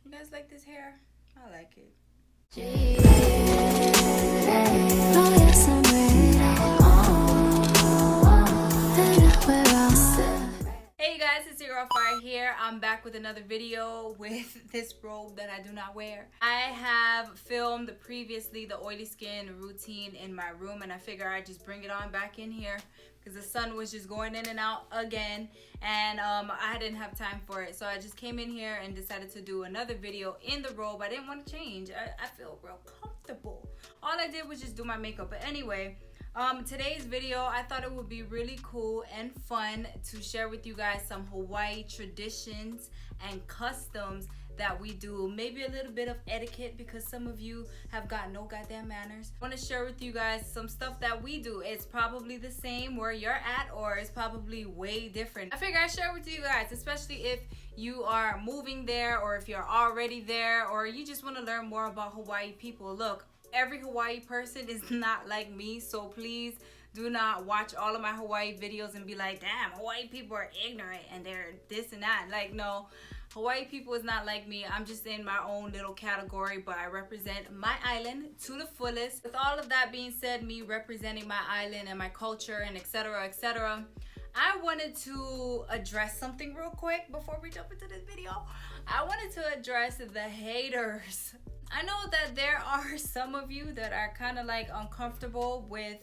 You guys like this hair? I like it. Oh, yes, I'm ready. Hey you guys, it's your Aloha Friday here. I'm back with another video with this robe that I do not wear. I have filmed previously the oily skin routine in my room, and I figure I'd just bring it on back in here because the sun was just going in and out again, and I didn't have time for it. So I just came in here and decided to do another video in the robe. I didn't want to change. I feel real comfortable. All I did was just do my makeup. But anyway, today's video, I thought it would be really cool and fun to share with you guys some Hawaii traditions and customs that we do. Maybe a little bit of etiquette because some of you have got no goddamn manners. I want to share with you guys some stuff that we do. It's probably the same where you're at, or it's probably way different. I figure I'd share with you guys, especially if you are moving there, or if you're already there, or you just want to learn more about Hawaii people. Look, every Hawaii person is not like me, so please do not watch all of my Hawaii videos and be like, damn, Hawaii people are ignorant and they're this and that. Like, no, Hawaii people is not like me. I'm just in my own little category, but I represent my island to the fullest. With all of that being said, me representing my island and my culture and etc., I wanted to address something real quick before we jump into this video. I wanted to address the haters. I know that there are some of you that are kind of like uncomfortable with,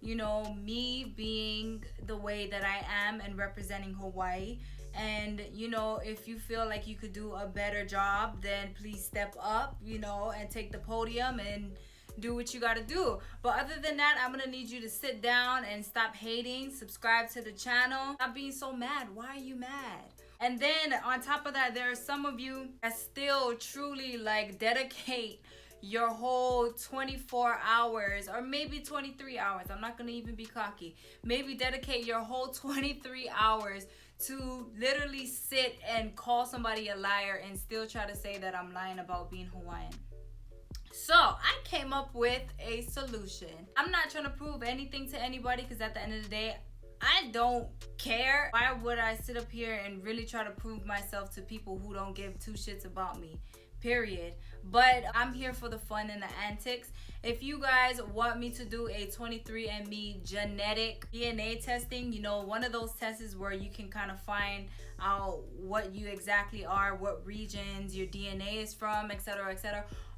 you know, me being the way that I am and representing Hawaii. And, you know, if you feel like you could do a better job, then please step up, you know, and take the podium and do what you gotta do. But other than that, I'm gonna need you to sit down and stop hating, subscribe to the channel, stop being so mad. Why are you mad? And then on top of that, there are some of you that still truly like dedicate your whole 24 hours or maybe 23 hours. I'm not gonna even be cocky. Maybe dedicate your whole 23 hours to literally sit and call somebody a liar and still try to say that I'm lying about being Hawaiian. So I came up with a solution. I'm not trying to prove anything to anybody because at the end of the day, I don't care. Why would I sit up here and really try to prove myself to people who don't give two shits about me? Period. But I'm here for the fun and the antics. If you guys want me to do a 23andMe genetic DNA testing, you know, one of those tests is where you can kind of find out what you exactly are, what regions your DNA is from, etc.,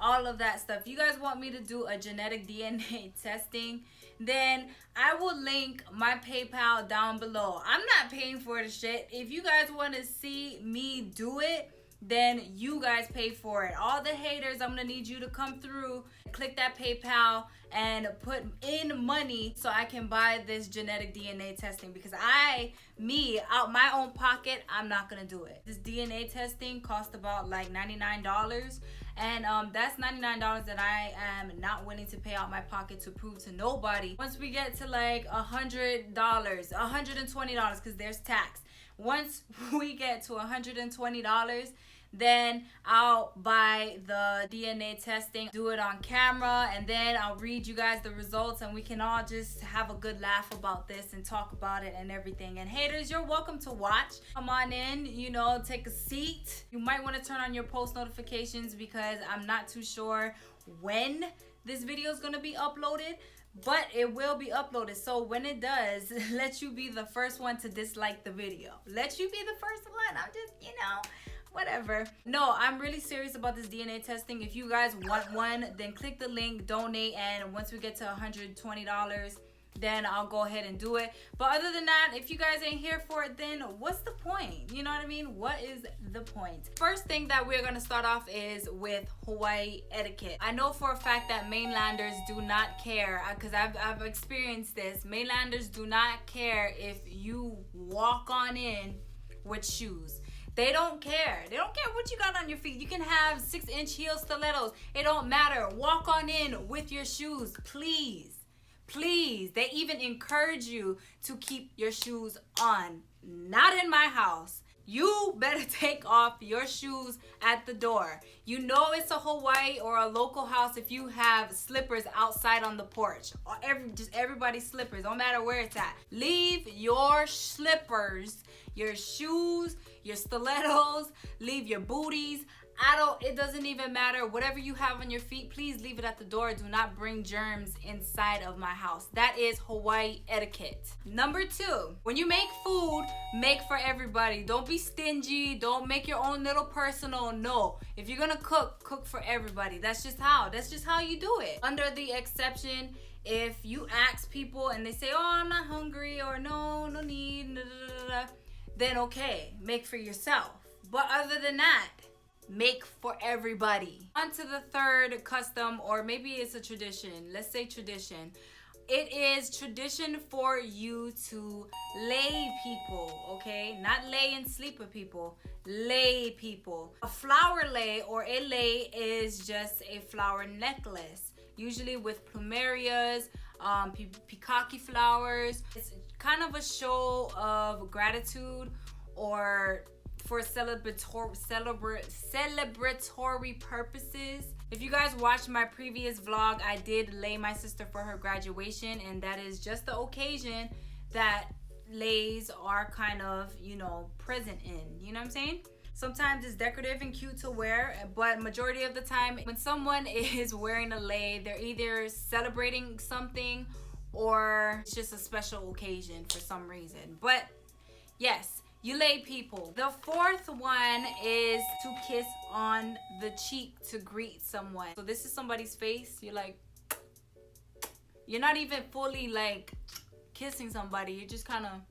all of that stuff. If you guys want me to do a genetic DNA testing, then I will link my PayPal down below. I'm not paying for the shit. If you guys want to see me do it, then you guys pay for it. All the haters, I'm gonna need you to come through, click that PayPal and put in money so I can buy this genetic DNA testing, because out my own pocket, I'm not gonna do it. This DNA testing cost about like $99, and that's $99 that I am not willing to pay out my pocket to prove to nobody. Once we get to like $100, $120, because there's tax. Once we get to $120, then I'll buy the DNA testing, do it on camera, and then I'll read you guys the results, and we can all just have a good laugh about this and talk about it and everything. And haters, you're welcome to watch. Come on in, you know, take a seat. You might want to turn on your post notifications because I'm not too sure when this video is going to be uploaded, but it will be uploaded. So when it does, let you be the first one to dislike the video. Let you be the first one. I'm just, you know, whatever. No, I'm really serious about this DNA testing. If you guys want one, then click the link, donate, and once we get to $120, then I'll go ahead and do it. But other than that, if you guys ain't here for it, then what's the point? You know what I mean? What is the point? First thing that we're gonna start off is with Hawaii etiquette. I know for a fact that mainlanders do not care, because I've experienced this. Mainlanders do not care if you walk on in with shoes. They don't care. They don't care what you got on your feet. You can have 6-inch heel stilettos. It don't matter. Walk on in with your shoes, please. Please. They even encourage you to keep your shoes on. Not in my house. You better take off your shoes at the door. You know it's a Hawaii or a local house if you have slippers outside on the porch. Or just everybody's slippers, no matter where it's at. Leave your slippers, your shoes, your stilettos, leave your booties. It doesn't even matter. Whatever you have on your feet, please leave it at the door. Do not bring germs inside of my house. That is Hawaii etiquette. Number 2, when you make food, make for everybody. Don't be stingy. Don't make your own little personal. No. If you're gonna cook, cook for everybody. That's just how you do it. Under the exception, if you ask people and they say, oh, I'm not hungry, or no need, then okay, make for yourself. But other than that, make for everybody. On to the third custom, or maybe it's a tradition. Let's say tradition. It is tradition for you to lay people, okay? Not lay and sleep with people. Lay people. A flower lay or a lay is just a flower necklace, usually with plumerias, peacocky flowers. It's kind of a show of gratitude or for celebratory purposes. If you guys watched my previous vlog, I did lay my sister for her graduation, and that is just the occasion that lays are kind of, present in. You know what I'm saying? Sometimes it's decorative and cute to wear, but majority of the time when someone is wearing a lei, they're either celebrating something or it's just a special occasion for some reason. But yes, you lay people. The fourth one is to kiss on the cheek to greet someone. So this is somebody's face. You're not even fully like kissing somebody. You're just kind of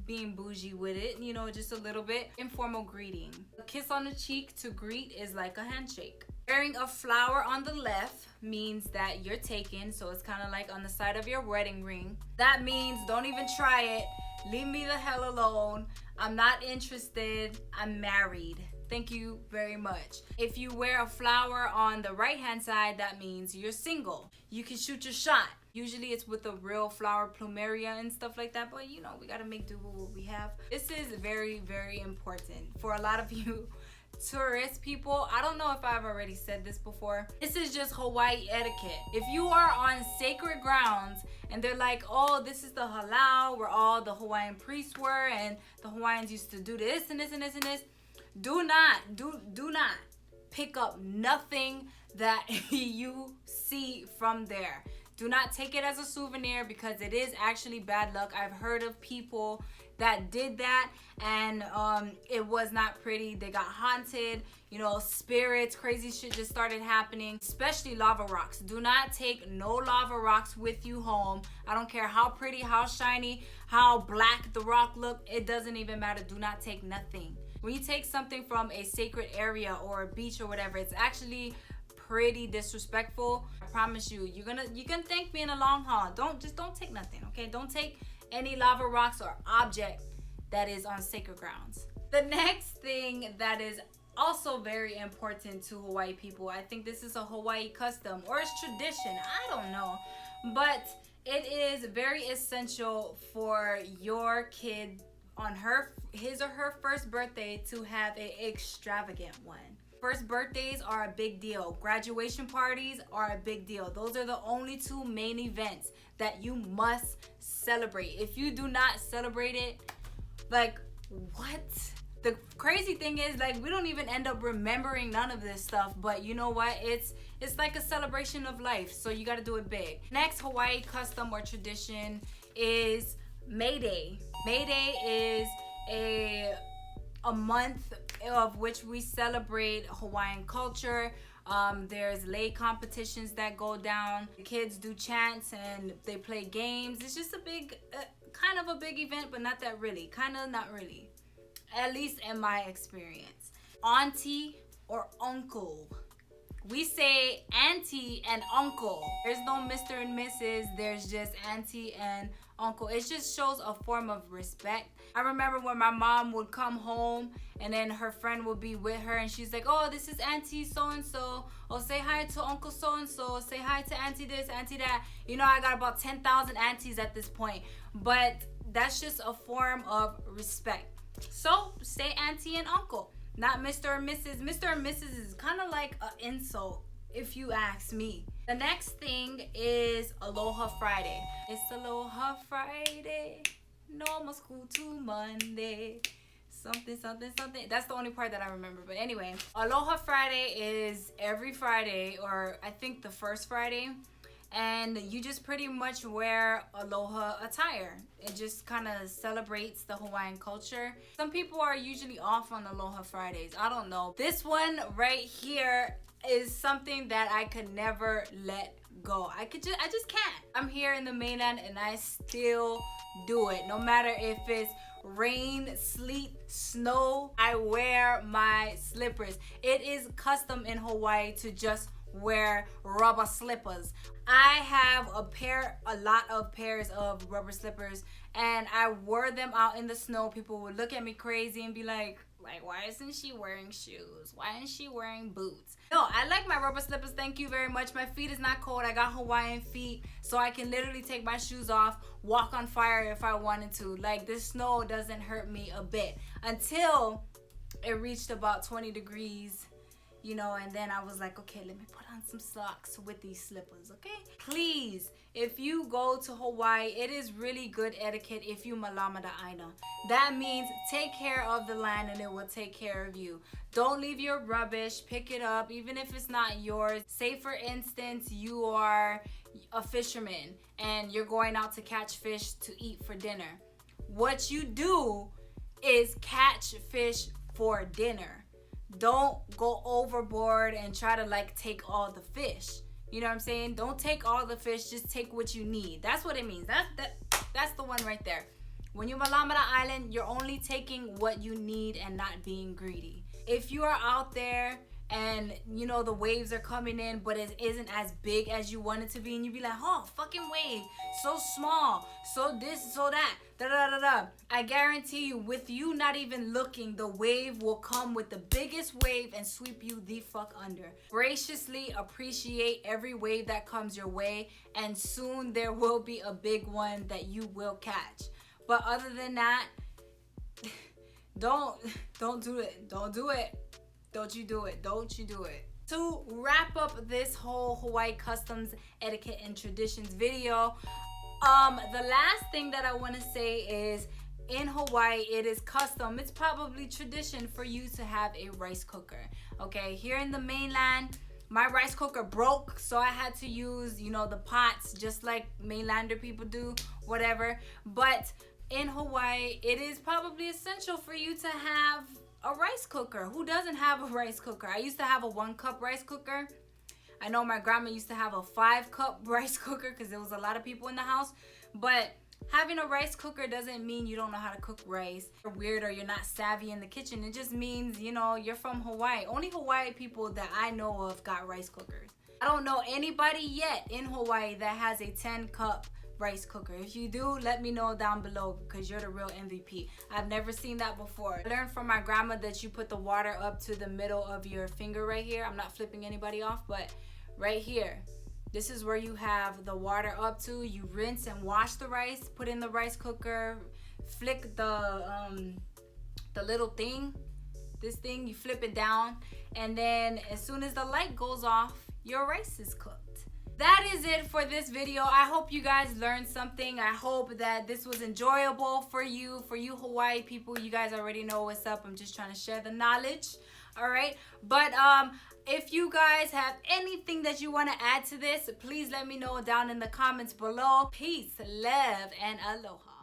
being bougie with it, just a little bit. Informal greeting. A kiss on the cheek to greet is like a handshake. Wearing a flower on the left means that you're taken, so it's kind of like on the side of your wedding ring. That means don't even try it. Leave me the hell alone. I'm not interested. I'm married. Thank you very much. If you wear a flower on the right hand side, that means you're single. You can shoot your shot. Usually it's with a real flower, plumeria and stuff like that, but we gotta make do with what we have. This is very, very important for a lot of you tourist people. I don't know if I've already said this before. This is just Hawaii etiquette. If you are on sacred grounds and they're like, oh, this is the halau where all the Hawaiian priests were and the Hawaiians used to do this and this and this and this, do not pick up nothing that you see from there. Do not take it as a souvenir because it is actually bad luck. I've heard of people that did that and it was not pretty. They got haunted, spirits, crazy shit just started happening, especially lava rocks. Do not take no lava rocks with you home. I don't care how pretty, how shiny, how black the rock look. It doesn't even matter. Do not take nothing. When you take something from a sacred area or a beach or whatever, it's actually pretty disrespectful. I promise you, you can thank me in the long haul. Don't take nothing, okay? Don't take any lava rocks or object that is on sacred grounds. The next thing that is also very important to Hawaii people, I think this is a Hawaii custom or it's tradition, I don't know, but it is very essential for your kid on his or her first birthday to have an extravagant one. First birthdays are a big deal. Graduation parties are a big deal. Those are the only two main events that you must celebrate. If you do not celebrate it, like, what? The crazy thing is, like, we don't even end up remembering none of this stuff, but you know what? It's like a celebration of life, so you gotta do it big. Next Hawaii custom or tradition is May Day. May Day is a month of which we celebrate Hawaiian culture. There's lei competitions that go down. The kids do chants and they play games. It's just a big, kind of a big event, but not that really. Kind of not really. At least in my experience. Auntie or uncle. We say auntie and uncle. There's no Mr. and Mrs. There's just auntie and uncle. It just shows a form of respect. I remember when my mom would come home and then her friend would be with her and she's like, oh, this is auntie so-and-so. Oh, say hi to uncle so-and-so. Say hi to auntie this, auntie that. I got about 10,000 aunties at this point. But that's just a form of respect. So say auntie and uncle, not Mr. and Mrs. Mr. and Mrs. is kind of like an insult if you ask me. The next thing is Aloha Friday. It's Aloha Friday. No more school to Monday. Something, something, something. That's the only part that I remember. But anyway, Aloha Friday is every Friday, or I think the first Friday. And you just pretty much wear aloha attire. It just kind of celebrates the Hawaiian culture. Some people are usually off on Aloha Fridays. I don't know. This one right here is something that I could never let go. I just can't. I'm here in the mainland and I still do it. No matter if it's rain, sleet, snow, I wear my slippers. It is custom in Hawaii to just wear rubber slippers. I have a lot of pairs of rubber slippers, and I wore them out in the snow. People would look at me crazy and be like, why isn't she wearing shoes? Why isn't she wearing boots? No, I like my rubber slippers. Thank you very much. My feet is not cold. I got Hawaiian feet, so I can literally take my shoes off, walk on fire if I wanted to. Like, this snow doesn't hurt me a bit until it reached about 20 degrees. You know, and then I was like, okay, let me put on some socks with these slippers, okay? Please, if you go to Hawaii, it is really good etiquette if you malamada aina. That means take care of the land and it will take care of you. Don't leave your rubbish, pick it up, even if it's not yours. Say for instance, you are a fisherman and you're going out to catch fish to eat for dinner. What you do is catch fish for dinner. Don't go overboard and try to like take all the fish. You know what I'm saying? Don't take all the fish, just take what you need. That's what it means. That's the one right there. When you're Malamada Island, you're only taking what you need and not being greedy. If you are out there and you know the waves are coming in but it isn't as big as you want it to be, and you be like, oh, fucking wave, so small, so this, so that, da da da da. I guarantee you, with you not even looking, the wave will come with the biggest wave and sweep you the fuck under. Graciously appreciate every wave that comes your way, and soon there will be a big one that you will catch. But other than that, don't do it. Don't do it. Don't you do it. Don't you do it. To wrap up this whole Hawaii customs, etiquette, and traditions video, the last thing that I want to say is, in Hawaii, it is custom. It's probably tradition for you to have a rice cooker. Okay, here in the mainland, my rice cooker broke, so I had to use, you know, the pots just like mainlander people do, whatever. But in Hawaii, it is probably essential for you to have a rice cooker. Who doesn't have a rice cooker? I used to have a 1-cup rice cooker. I know my grandma used to have a 5-cup rice cooker because there was a lot of people in the house. But having a rice cooker doesn't mean you don't know how to cook rice. You're weird or you're not savvy in the kitchen. It just means, you know, you're from Hawaii. Only Hawaii people that I know of got rice cookers. I don't know anybody yet in Hawaii that has a 10-cup rice cooker. If you do, let me know down below because you're the real MVP. I've never seen that before. I learned from my grandma that you put the water up to the middle of your finger right here. I'm not flipping anybody off, but right here, this is where you have the water up to. You rinse and wash the rice, put in the rice cooker, flick the little thing, this thing, you flip it down, and then as soon as the light goes off, your rice is cooked. That is it for this video. I hope you guys learned something. I hope that this was enjoyable for you Hawaii people. You guys already know what's up. I'm just trying to share the knowledge. All right. But if you guys have anything that you want to add to this, please let me know down in the comments below. Peace, love, and aloha.